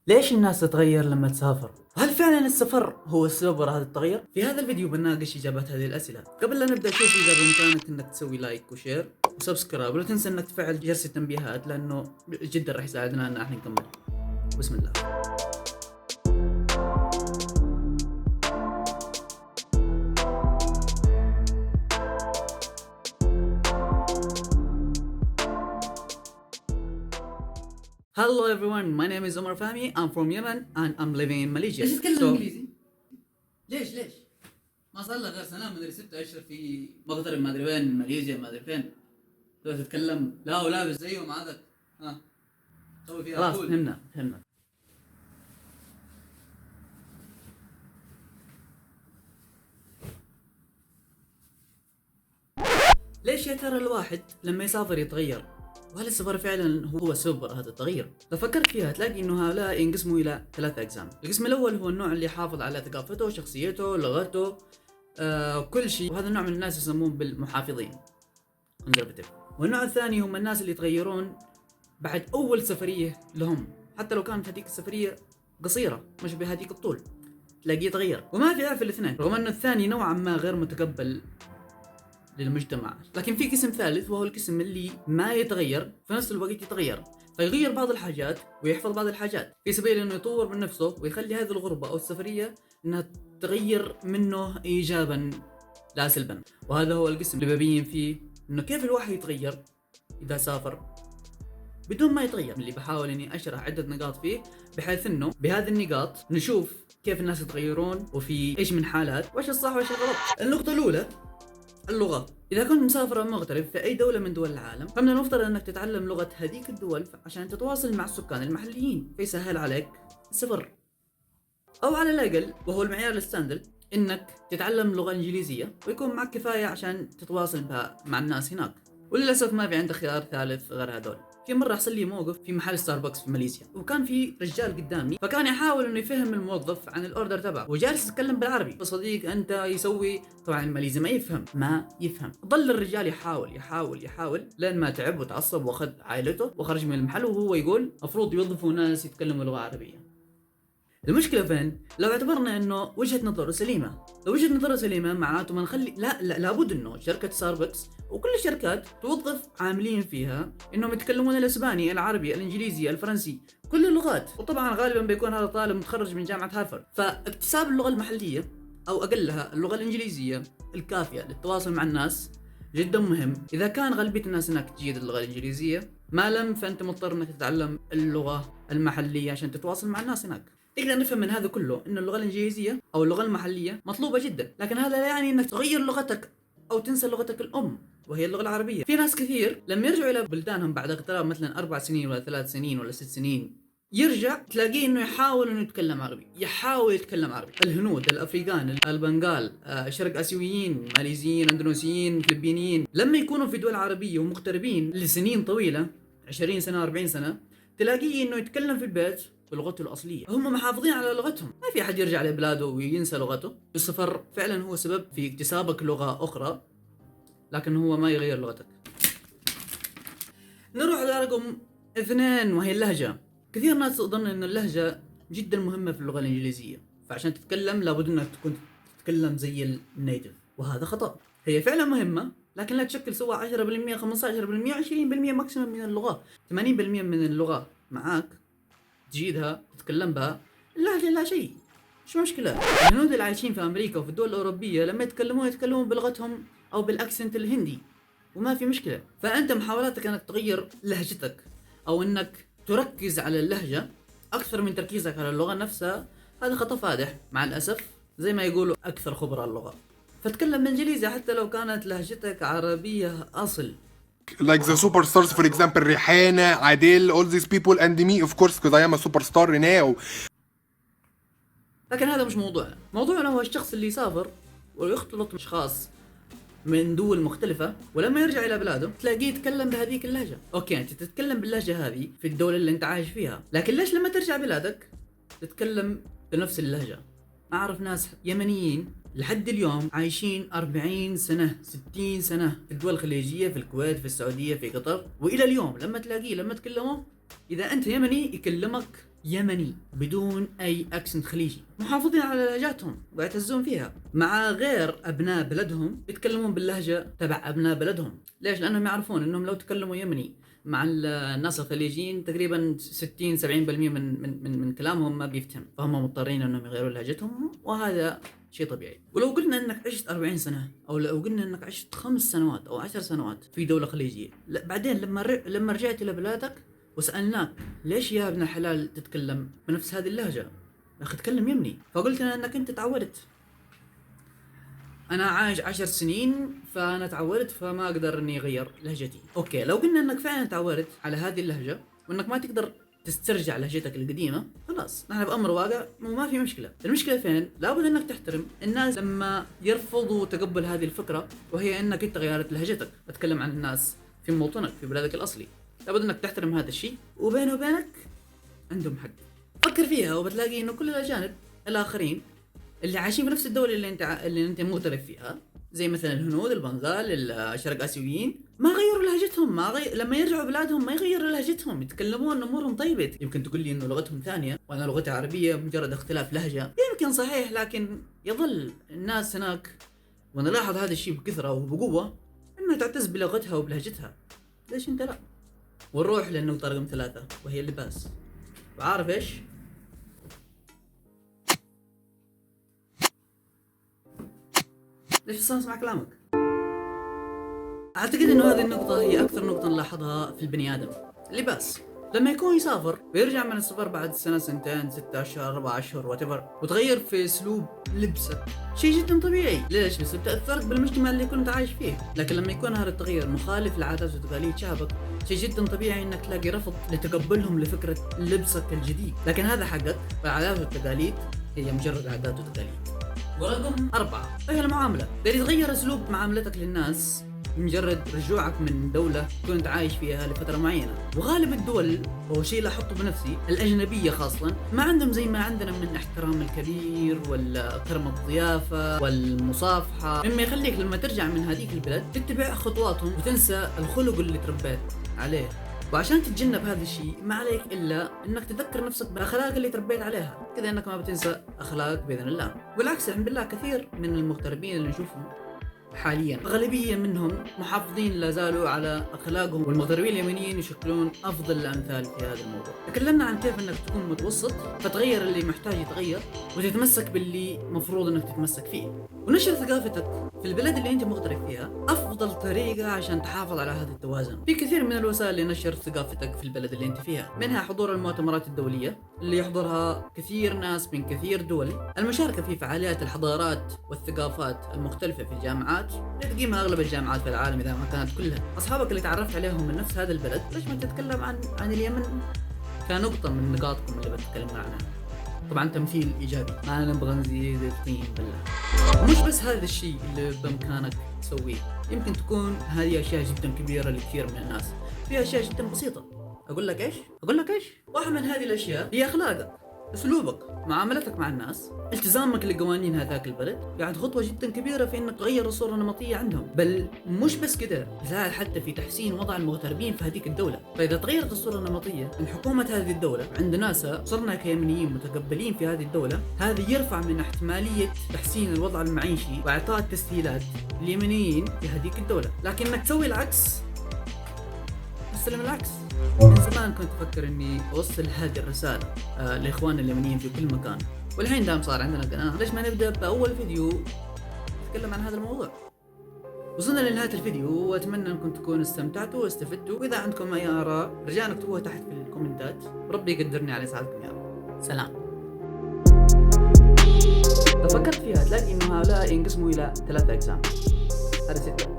ليش الناس تتغير لما تسافر؟ هل فعلا السفر هو السبب وراء هذا التغير؟ في هذا الفيديو بنناقش اجابات هذه الاسئله. قبل لا نبدا شوف اذا بامكانك انك تسوي لايك وشير وسبسكرايب، ولا تنسى انك تفعل جرس التنبيهات لانه جدا راح يساعدنا ان احنا نكمل. بسم الله. Hello everyone, my name is Omar Fahmi. I'm from Yemen and I'm living in Malaysia. ليش تتكلم انجليزي؟ ليش؟ ما صار لك غير سنة مدري 6 اشهر في مغترب ما ادري وين ماليزيا ما ادري فين. تتكلم لا ولابس زيهم عادك. ها سوي فيها خلاص cool. فهمنا. ليش يا ترى الواحد لما يسافر يتغير؟ وهل السفر فعلا هو سبب هذا التغير؟ لو فكرت فيها تلاقي انه هؤلاء ينقسموا الى 3 اقسام. القسم الاول هو النوع اللي يحافظ على ثقافته، شخصيته، لغته، كل شيء، وهذا النوع من الناس يسمون بالمحافظين conservative. والنوع الثاني هم الناس اللي يتغيرون بعد اول سفريه لهم، حتى لو كانت هذيك السفريه قصيره مش بهذيك الطول، تلاقيه يتغير. وما في عيب في الاثنين، رغم انه الثاني نوعا ما غير متقبل للمجتمع. لكن في قسم ثالث وهو القسم اللي ما يتغير في نفس الوقت يتغير، فيغير بعض الحاجات ويحفظ بعض الحاجات في سبيل انه يطور من نفسه ويخلي هذه الغربة او السفرية انها تغير منه ايجابا لا سلبا. وهذا هو القسم اللي ببين فيه انه كيف الواحد يتغير اذا سافر بدون ما يتغير، اللي بحاول اني اشرح عدة نقاط فيه بحيث انه بهذه النقاط نشوف كيف الناس يتغيرون وفي ايش من حالات وايش الصح وايش الغلط. النقطة الاولى اللغة. إذا كنت مسافر أو مغترب في أي دولة من دول العالم، فمن المفترض أنك تتعلم لغة هذيك الدول عشان تتواصل مع السكان المحليين، فيسهل عليك السفر. أو على الأقل وهو المعيار الستاندرد إنك تتعلم لغة إنجليزية ويكون معك كفاية عشان تتواصل بها مع الناس هناك. وللأسف ما في عندك خيار ثالث غير هذول. في مرة حصل لي موقف في محل ستاربكس في ماليزيا، وكان في رجال قدامي فكان يحاول انه يفهم الموظف عن الاوردر تبعه وجالس يتكلم بالعربي. صديق انت يسوي طبعا الماليزي ما يفهم. ظل الرجال يحاول لين ما تعب وتعصب واخذ عائلته وخرج من المحل وهو يقول المفروض يوظفوا ناس يتكلموا لغة عربية. المشكلة فين؟ لو اعتبرنا انه وجهة نظره سليمة، لو وجهة نظره سليمة معناته ما نخلي لابد انه شركة ستاربكس وكل الشركات توظف عاملين فيها انهم يتكلمون الاسباني، العربي، الانجليزي، الفرنسي، كل اللغات. وطبعا غالبا بيكون هذا طالب متخرج من جامعة هارفارد. فاكتساب اللغة المحلية او اقلها اللغة الانجليزية الكافية للتواصل مع الناس جدا مهم. اذا كان غالبية الناس هناك تجيد اللغة الانجليزية، ما لم فانت مضطر انك تتعلم اللغة المحلية عشان تتواصل مع الناس هناك. تقدر نفهم من هذا كله ان اللغة الانجليزية او اللغة المحلية مطلوبة جدا، لكن هذا لا يعني انك تغير لغتك او تنسى لغتك الام وهي اللغة العربية. في ناس كثير لما يرجعوا الى بلدانهم بعد اغتراب مثلا 4 سنين ولا 3 سنين ولا 6 سنين، يرجع تلاقيه انه يحاول انه يتكلم عربي، يحاول يتكلم عربي. الهنود، الافريقان، البنغال، شرق اسيويين، ماليزيين، اندونيسيين، فلبينيين، لما يكونوا في دول عربية ومغتربين لسنين طويلة 20 سنة 40 سنة، تلاقيه انه يتكلم في البيت بلغته الأصلية. هم محافظين على لغتهم، ما في أحد يرجع لبلاده وينسى لغته. السفر فعلا هو سبب في اكتسابك لغة أخرى، لكن هو ما يغير لغتك. نروح على رقم 2 وهي اللهجة. كثير ناس تظن أن اللهجة جدا مهمة في اللغة الإنجليزية، فعشان تتكلم لابد أنك تكون تتكلم زي النيتف، وهذا خطأ. هي فعلا مهمة لكن لا تشكل سوى 10%، 15%، 20% ماكسيمم من اللغة. 80% من اللغة معاك تجيدها تتكلم بها، اللهجة لا شيء، شو مشكلة؟ الهنود اللي عايشين في أمريكا وفي الدول الأوروبية لما يتكلمون بلغتهم أو بالأكسنت الهندي وما في مشكلة. فأنت محاولاتك أنك تغير لهجتك أو أنك تركز على اللهجة أكثر من تركيزك على اللغة نفسها، هذا خطأ فادح مع الأسف. زي ما يقولوا أكثر خبراء اللغة، فتكلم بالإنجليزي حتى لو كانت لهجتك عربية أصل. Like the superstars, for example, Rihanna, Adele, all these people, and me, of course, because I am a superstar now. لكن هذا مش موضوعنا هو الشخص اللي يسافر ويختلط بأشخاص من دول مختلفة، ولما يرجع إلى بلاده تلاقيه يتكلم بهذيك اللهجة. أوكي أنت تتكلم باللهجة هذه في الدولة اللي أنت عايش فيها، لكن ليش لما ترجع بلادك تتكلم بنفس اللهجة؟ أعرف ناس يمنيين لحد اليوم عايشين 40 سنة 60 سنة في الدول الخليجية، في الكويت، في السعودية، في قطر، وإلى اليوم لما تلاقيه لما تكلمه إذا أنت يمني يكلمك يمني بدون اي اكسنت خليجي، محافظين على لهجاتهم ويعتزون فيها، مع غير ابناء بلدهم يتكلمون باللهجه تبع ابناء بلدهم. ليش؟ لانهم يعرفون انهم لو تكلموا يمني مع الناس الخليجيين تقريبا 60-70% من كلامهم ما بيفتهم، فهم مضطرين انهم يغيروا لهجتهم، وهذا شيء طبيعي. ولو قلنا انك عشت 40 سنه، او لو قلنا انك عشت 5 سنوات او 10 سنوات في دوله خليجيه، بعدين لما رجعت الى بلادك وسالناك ليش يا ابن الحلال تتكلم بنفس هذه اللهجه؟ يا اخي تكلم يمني. فقلت لنا انك انت تعودت. انا عايش 10 سنين فانا تعودت، فما اقدر اني اغير لهجتي. اوكي، لو قلنا انك فعلا تعودت على هذه اللهجه وانك ما تقدر تسترجع لهجتك القديمه، خلاص نحن بامر واقع وما في مشكله. المشكله فين؟ لابد انك تحترم الناس لما يرفضوا تقبل هذه الفكره، وهي انك انت غيرت لهجتك. اتكلم عن الناس في موطنك في بلادك الاصلي، لابد انك تحترم هذا الشيء، وبينه وبينك عندهم حق. فكر فيها وبتلاقي انه كل الاجانب الاخرين اللي عايشين في نفس الدوله اللي انت مغترب فيها، زي مثلا الهنود، البنغال، الشرق اسيويين، ما غيروا لهجتهم. لما يرجعوا بلادهم ما يغيروا لهجتهم، يتكلمون امورهم طيبه. يمكن تقول لي انه لغتهم ثانيه وانا لغتي عربيه، مجرد اختلاف لهجه، يمكن صحيح، لكن يظل الناس هناك، وانا لاحظ هذا الشيء بكثره وبقوه، انها تعتز بلغتها وبلهجتها. ليش انت لا؟ ونروح للنقطه رقم 3 وهي اللباس. وعارف ايش؟ ليش صار اسمع كلامك؟ اعتقد انه هذه النقطة هي اكثر نقطة نلاحظها في البني ادم. اللباس لما يكون يسافر ويرجع من السفر بعد سنة، سنتين، 6 اشهر، 4 اشهر، واتيفر، وتغير في اسلوب لبسك، شيء جدا طبيعي. ليش؟ بس بتأثرك بالمجتمع اللي كنت عايش فيه. لكن لما يكون هذا التغير مخالف لعادات وتقاليد شعبك، شيء جدا طبيعي انك تلاقي رفض لتقبلهم لفكرة لبسك الجديد. لكن هذا حقك، فالعادات والتقاليد هي مجرد عادات وتقاليد. ورقم 4 هي المعاملة. تقدر تغير اسلوب معاملتك للناس بمجرد رجوعك من دولة كنت عايش فيها لفترة معينة. وغالب الدول، هو شيء لاحظته بنفسي، الأجنبية خاصة، ما عندهم زي ما عندنا من احترام الكبير والكرم الضيافة والمصافحة، مما يخليك لما ترجع من هذيك البلد تتبع خطواتهم وتنسى الخلق اللي تربيت عليه. وعشان تتجنب هذا الشيء ما عليك الا انك تذكر نفسك بالاخلاق اللي تربيت عليها، كذا انك ما بتنسى اخلاق باذن الله. والعكس، الحمد لله كثير من المغتربين اللي نشوفهم حاليا غالبية منهم محافظين لا زالوا على اخلاقهم، والمغتربين اليمنيين يشكلون افضل الامثال في هذا الموضوع. تكلمنا عن كيف انك تكون متوسط فتغير اللي محتاج يتغير وتتمسك باللي مفروض انك تتمسك فيه، ونشر ثقافتك في البلد اللي انت مغترب فيها افضل طريقة عشان تحافظ على هذا التوازن. في كثير من الوسائل لنشر ثقافتك في البلد اللي انت فيها، منها حضور المؤتمرات الدولية اللي يحضرها كثير ناس من كثير دول، المشاركة في فعاليات الحضارات والثقافات المختلفة في الجامعات اللي تقيمها اغلب الجامعات في العالم اذا ما كانت كلها، اصحابك اللي تعرفت عليهم من نفس هذا البلد. ليش ما تتكلم عن اليمن كنقطة من نقاطكم اللي بتكلمنا عنها؟ طبعا تمثيل ايجابي، ما نبغى نزيد الطين بالله. ومش بس هذا الشيء اللي بامكانك تسويه، يمكن تكون هذه اشياء جدا كبيرة لكثير من الناس، في اشياء جدا بسيطة. اقول لك ايش؟ واحد من هذه الاشياء هي اخلاقك، اسلوبك، معاملتك مع الناس، التزامك لقوانين هذاك البلد، يعني خطوة جدا كبيرة في انك تغير الصورة النمطية عندهم. بل مش بس كده، يساعد حتى في تحسين وضع المغتربين في هذيك الدولة. فاذا تغيرت الصورة النمطية من حكومة هذه الدولة عند ناسها، صرنا كيمنيين متقبلين في هذه الدولة، هذا يرفع من احتمالية تحسين الوضع المعيشي واعطاء التسهيلات اليمنيين في هذيك الدولة. لكن انك تسوي العكس، استلم العكس. من زمان كنت أفكر إني أوصل هذه الرسالة لإخواننا اليمنيين في كل مكان، والحين دام صار عندنا قناة، ليش ما نبدأ بأول فيديو نتكلم عن هذا الموضوع؟ وصلنا لنهاية الفيديو، وأتمنى أنكم تكونوا استمتعتوا واستفدتوا، وإذا عندكم أي آراء رجاء اكتبوها تحت في الكومنتات، وربي يقدرني على إسعادكم يا رب. سلام. لو فكرت فيها تلاقي إنه هؤلاء ينقسموا إلى 3 أقسام، هذا 6.